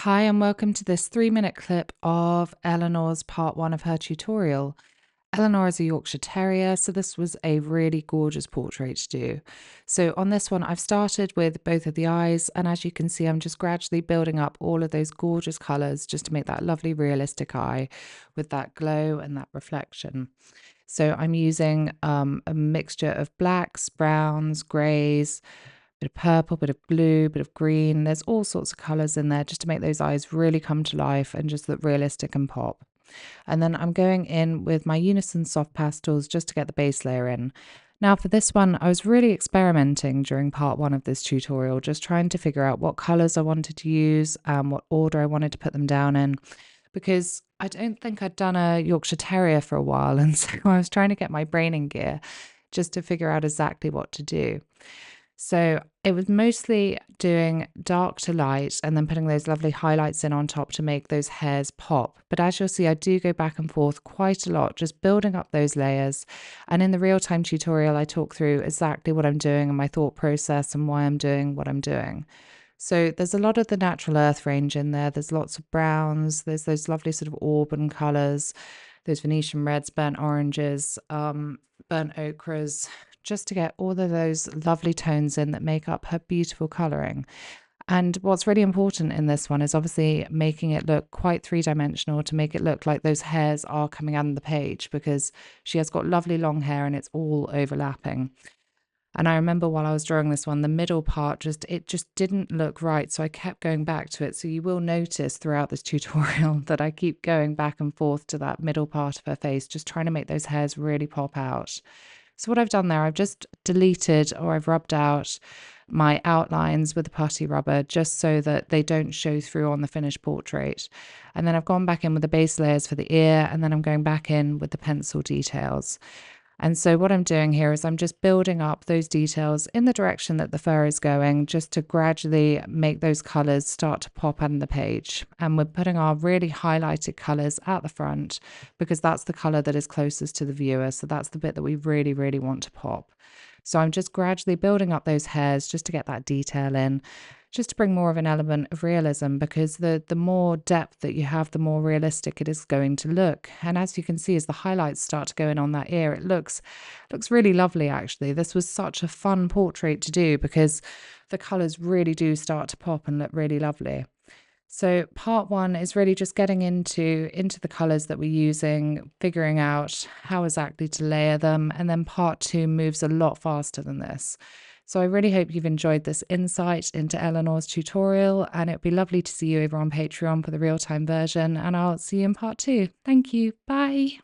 Hi, and welcome to this 3-minute clip of Eleanor's part one of her tutorial. Eleanor is a Yorkshire Terrier, so this was a really gorgeous portrait to do. So on this one, I've started with both of the eyes, and as you can see, I'm just gradually building up all of those gorgeous colours just to make that lovely realistic eye with that glow and that reflection. So I'm using a mixture of blacks, browns, greys, bit of purple, bit of blue, bit of green. There's all sorts of colours in there just to make those eyes really come to life and just look realistic and pop. And then I'm going in with my Unison soft pastels just to get the base layer in. Now for this one, I was really experimenting during part one of this tutorial, just trying to figure out what colours I wanted to use and what order I wanted to put them down in, because I don't think I'd done a Yorkshire Terrier for a while. And so I was trying to get my brain in gear just to figure out exactly what to do. So it was mostly doing dark to light and then putting those lovely highlights in on top to make those hairs pop. But as you'll see, I do go back and forth quite a lot, just building up those layers. And in the real-time tutorial, I talk through exactly what I'm doing and my thought process and why I'm doing what I'm doing. So there's a lot of the natural earth range in there. There's lots of browns. There's those lovely sort of auburn colours, those Venetian reds, burnt oranges, burnt ochres, just to get all of those lovely tones in that make up her beautiful colouring. And what's really important in this one is obviously making it look quite three-dimensional to make it look like those hairs are coming on the page, because she has got lovely long hair and it's all overlapping. And I remember while I was drawing this one, the middle part just didn't look right. So I kept going back to it. So you will notice throughout this tutorial that I keep going back and forth to that middle part of her face, just trying to make those hairs really pop out. So what I've done there, I've just deleted or I've rubbed out my outlines with the putty rubber just so that they don't show through on the finished portrait. And then I've gone back in with the base layers for the ear, and then I'm going back in with the pencil details. And so what I'm doing here is I'm just building up those details in the direction that the fur is going, just to gradually make those colours start to pop on the page. And we're putting our really highlighted colours at the front because that's the colour that is closest to the viewer. So that's the bit that we really, really want to pop. So I'm just gradually building up those hairs just to get that detail in, just to bring more of an element of realism, because the more depth that you have, the more realistic it is going to look. And as you can see, as the highlights start to go in on that ear, it looks really lovely, actually. This was such a fun portrait to do because the colours really do start to pop and look really lovely. So part one is really just getting into the colours that we're using, figuring out how exactly to layer them, and then part two moves a lot faster than this. So I really hope you've enjoyed this insight into Eleanor's tutorial, and it'd be lovely to see you over on Patreon for the real-time version, and I'll see you in part two. Thank you. Bye.